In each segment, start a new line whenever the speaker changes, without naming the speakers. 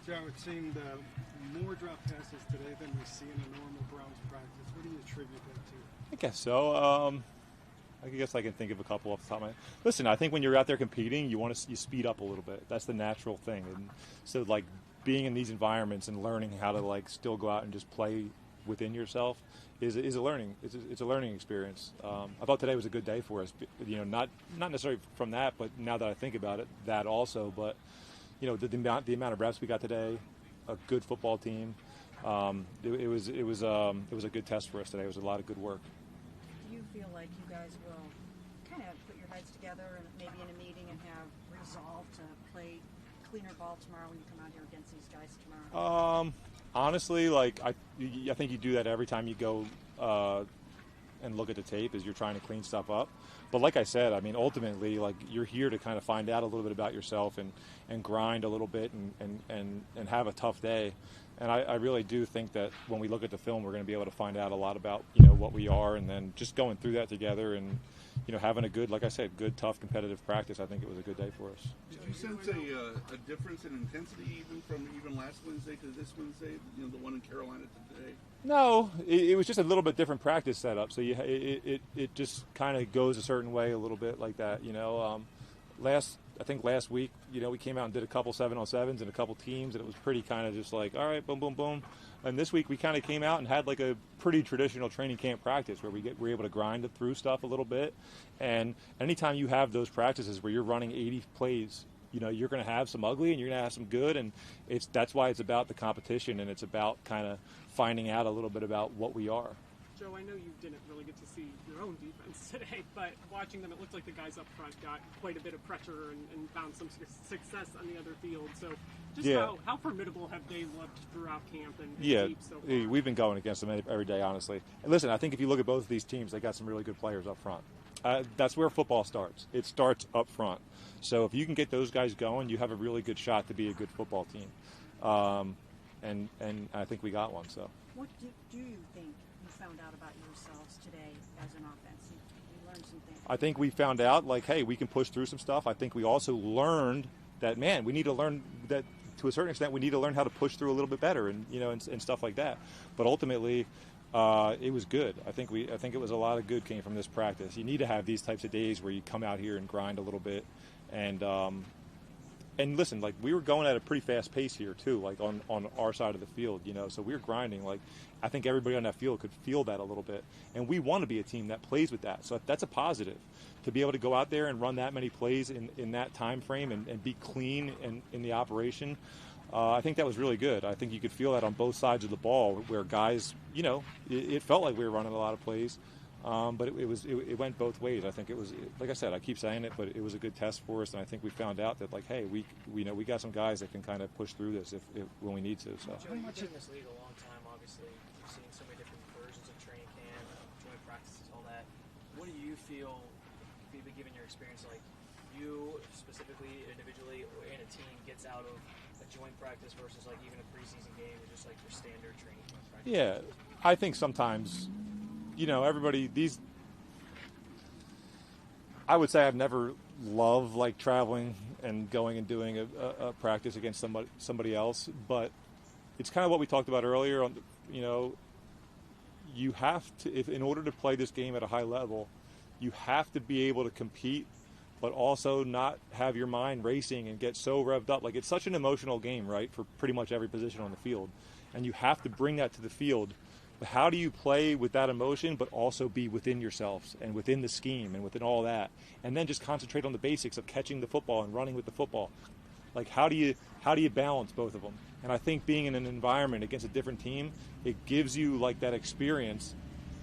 Joe, it seemed more drop passes today than we see in a normal Browns practice. What do you attribute that to?
I guess so. I guess I can think of a couple off the top of my head. Listen, I think when you're out there competing, you speed up a little bit. That's the natural thing. And so, like, being in these environments and learning how to, like, still go out and just play within yourself is a learning. It's a learning experience. I thought today was a good day for us. You know, not necessarily from that, but now that I think about it, that also. But you know, the amount of reps we got today, a good football team. It was a good test for us today. It was a lot of good work.
Do you feel like you guys will kind of put your heads together and maybe in a meeting and have resolve to play cleaner ball tomorrow when you come out here against these guys tomorrow?
Honestly, like I think you do that every time you go and look at the tape, is you're trying to clean stuff up. But like I said, I mean, ultimately, like, you're here to kind of find out a little bit about yourself and grind a little bit and have a tough day. And I really do think that when we look at the film, we're going to be able to find out a lot about, you know, what we are, and then just going through that together and, you know, having a good, like I said, good, tough, competitive practice. I think it was a good day for us.
Did you sense a difference in intensity even from last Wednesday to this Wednesday, you know, the one in Carolina today?
No, it was just a little bit different practice setup. So it just kind of goes a certain way a little bit like that, you know. I think last week, you know, we came out and did a couple 7-on-7s and a couple teams, and it was pretty kind of just like, all right, boom, boom, boom. And this week we kind of came out and had like a pretty traditional training camp practice where we're able to grind it through stuff a little bit. And anytime you have those practices where you're running 80 plays, you know, you're going to have some ugly and you're going to have some good, and that's why it's about the competition, and it's about kind of finding out a little bit about what we are.
Joe, I know you didn't really get to see your own defense today, but watching them, it looked like the guys up front got quite a bit of pressure and found some success on the other field. So just how formidable have they looked throughout camp and deep so far?
We've been going against them every day, honestly. And listen, I think if you look at both of these teams, they got some really good players up front. That's where football starts. It starts up front. So if you can get those guys going, you have a really good shot to be a good football team. And I think we got one. So.
What do you think you found out about yourselves today as an offense? You learned some things.
I think we found out, like, hey, we can push through some stuff. I think we also learned that, man, we need to learn that to a certain extent. We need to learn how to push through a little bit better, and you know, and stuff like that. But ultimately, it was good. I think it was a lot of good came from this practice. You need to have these types of days where you come out here and grind a little bit, and listen, like, we were going at a pretty fast pace here too, like on our side of the field, you know. So we were grinding. Like, I think everybody on that field could feel that a little bit, and we want to be a team that plays with that. So that's a positive, to be able to go out there and run that many plays in that time frame and be clean in the operation. I think that was really good. I think you could feel that on both sides of the ball, where guys, you know, it felt like we were running a lot of plays. But it went both ways. I think it was, like I said, I keep saying it, but it was a good test for us, and I think we found out that, like, hey, we got some guys that can kind of push through this if when we need to. So.
Joe, you've been in this league a long time. Obviously, you've seen so many different versions of training camp, joint practices, all that. What do you feel, given your experience, like you specifically, individually, and a team gets out of a joint practice versus like even a preseason game or just like your standard training camp practice?
Yeah, I think sometimes. You know, I would say I've never loved, like, traveling and going and doing a practice against somebody else, but it's kind of what we talked about earlier. You know, you have to, in order to play this game at a high level, you have to be able to compete, but also not have your mind racing and get so revved up. Like, it's such an emotional game, right, for pretty much every position on the field, and you have to bring that to the field. But how do you play with that emotion, but also be within yourselves and within the scheme and within all that, and then just concentrate on the basics of catching the football and running with the football? Like, how do you balance both of them? And I think being in an environment against a different team, it gives you, like, that experience,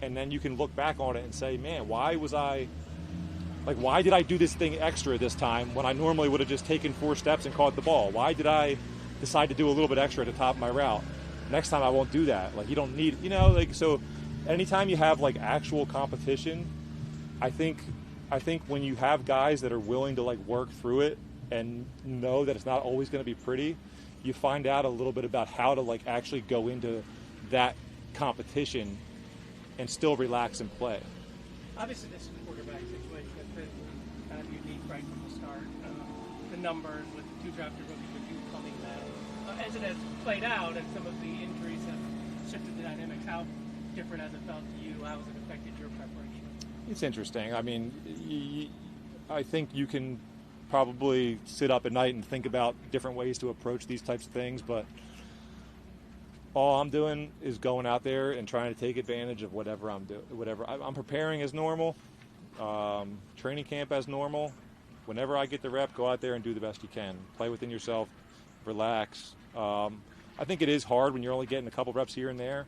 and then you can look back on it and say, man, why did I do this thing extra this time when I normally would have just taken 4 steps and caught the ball? Why did I decide to do a little bit extra at the top of my route? Next time I won't do that. Like, you don't need, you know, like, so anytime you have, like, actual competition, I think when you have guys that are willing to, like, work through it and know that it's not always going to be pretty, you find out a little bit about how to, like, actually go into that competition and still relax and play.
Obviously, this quarterback situation has been kind of unique right from the start. The numbers with 2 drafted rookies with you coming now. And as it has played out and some of the injuries have shifted the dynamics, how different has it felt to you? How has it affected your preparation?
It's interesting. I mean, I think you can probably sit up at night and think about different ways to approach these types of things, but all I'm doing is going out there and trying to take advantage of whatever I'm doing. I'm preparing as normal, training camp as normal. Whenever I get the rep, go out there and do the best you can. Play within yourself, relax. I think it is hard when you're only getting a couple reps here and there,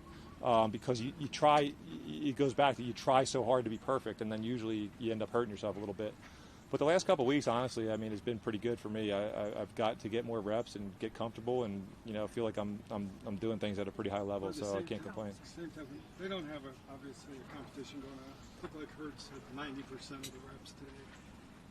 because you try. It goes back to you try so hard to be perfect, and then usually you end up hurting yourself a little bit. But the last couple of weeks, honestly, I mean, it's been pretty good for me. I've got to get more reps and get comfortable, and feel like I'm doing things at a pretty high level, so I can't complain.
At the same time, they don't have obviously a competition going on. It looked like Hurts hit 90% of the reps today.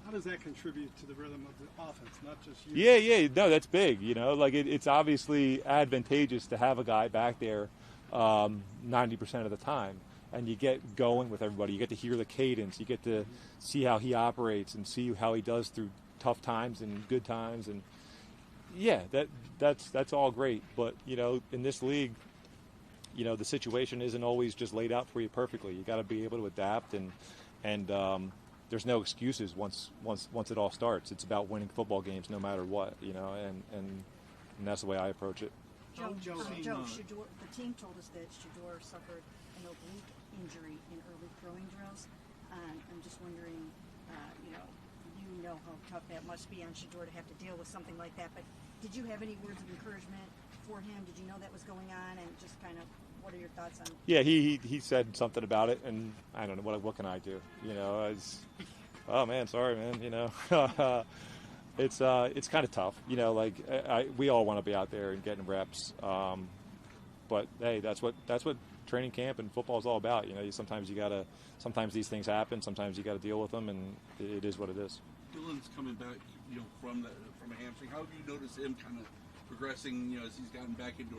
How does that contribute to the rhythm of the offense, not just you?
Yeah, no, that's big. Like it's obviously advantageous to have a guy back there 90% of the time, and you get going with everybody. You get to hear the cadence. You get to see how he operates and see how he does through tough times and good times. And yeah, that's all great. But in this league, the situation isn't always just laid out for you perfectly. You got to be able to adapt, and there's no excuses once it all starts. It's about winning football games no matter what, and that's the way I approach it.
Joe, Shador, the team told us that Shador suffered an oblique injury in early throwing drills. I'm just wondering, you know how tough that must be on Shador to have to deal with something like that. But did you have any words of encouragement for him? Did you know that was going on? And just kind of, what are your thoughts on?
Yeah, he said something about it, and I don't know what can I do. Oh man, sorry, man. It's kind of tough. We all want to be out there and getting reps, but hey, that's what training camp and football is all about. Sometimes these things happen. Sometimes you got to deal with them, and it is what it is.
Dylan's coming back, from a hamstring. How have you noticed him kind of progressing? As he's gotten back into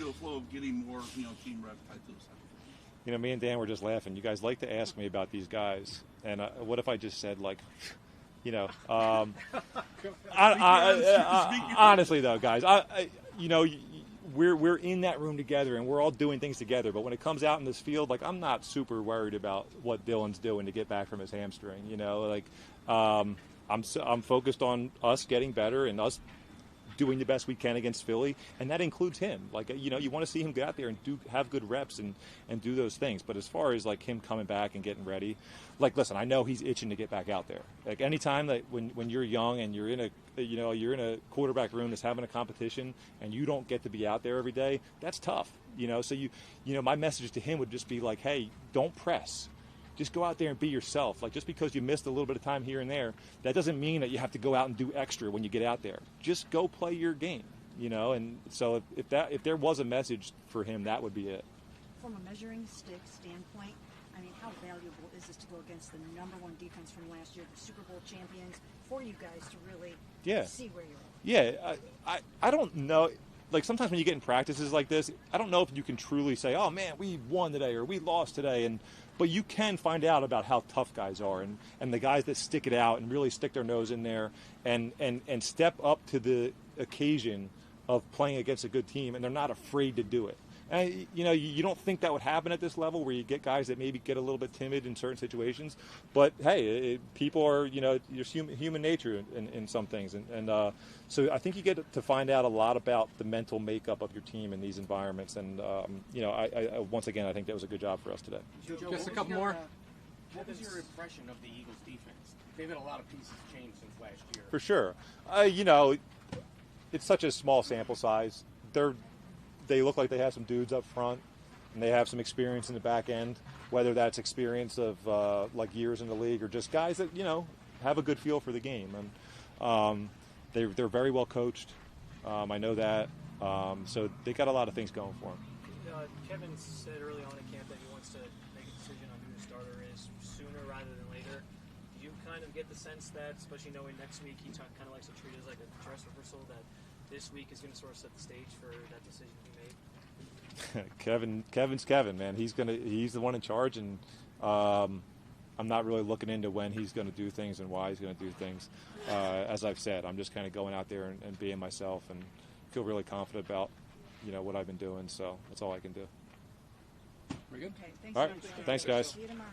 a flow of getting more, team rep type of stuff.
Me and Dan were just laughing. You guys like to ask me about these guys, and what if I just said honestly though, guys, we're in that room together and we're all doing things together. But when it comes out in this field, I'm not super worried about what Dylan's doing to get back from his hamstring. I'm focused on us getting better and us doing the best we can against Philly, and that includes him. You want to see him get out there and have good reps and do those things. But as far as him coming back and getting ready, listen, I know he's itching to get back out there. Anytime that when you're young and you're in a quarterback room that's having a competition and you don't get to be out there every day, that's tough. So my message to him would just be hey, don't press. Just go out there and be yourself. Just because you missed a little bit of time here and there, that doesn't mean that you have to go out and do extra when you get out there. Just go play your game, And so if there was a message for him, that would be it.
From a measuring stick standpoint, how valuable is this to go against the number one defense from last year, the Super Bowl champions, for you guys to really see where you're at?
Yeah, I don't know. Sometimes when you get in practices like this, I don't know if you can truly say, oh man, we won today or we lost today, but you can find out about how tough guys are and the guys that stick it out and really stick their nose in there and step up to the occasion of playing against a good team, and they're not afraid to do it. And, you don't think that would happen at this level where you get guys that maybe get a little bit timid in certain situations. But, hey, people are, there's human nature in some things. So I think you get to find out a lot about the mental makeup of your team in these environments. And, once again, I think that was a good job for us today.
Just a couple more. What was your impression of the Eagles' defense? They've had a lot of pieces change since last year.
For sure. It's such a small sample size. They look like they have some dudes up front, and they have some experience in the back end, whether that's experience of years in the league or just guys that have a good feel for the game. And they're very well coached. I know that. So they got a lot of things going for them.
Kevin said early on in camp that he wants to make a decision on who the starter is sooner rather than later. Do you kind of get the sense that, especially knowing next week he kind of likes to treat it as like a dress rehearsal, that this week is going to sort of set the stage for that decision to be made?
Kevin's Kevin, man. He's the one in charge, and I'm not really looking into when he's going to do things and why he's going to do things. As I've said, I'm just kind of going out there and being myself, and feel really confident about, what I've been doing. So that's all I can do.
Very good.
Okay, thanks
All
so
right.
much.
Thanks, guys.
See you tomorrow.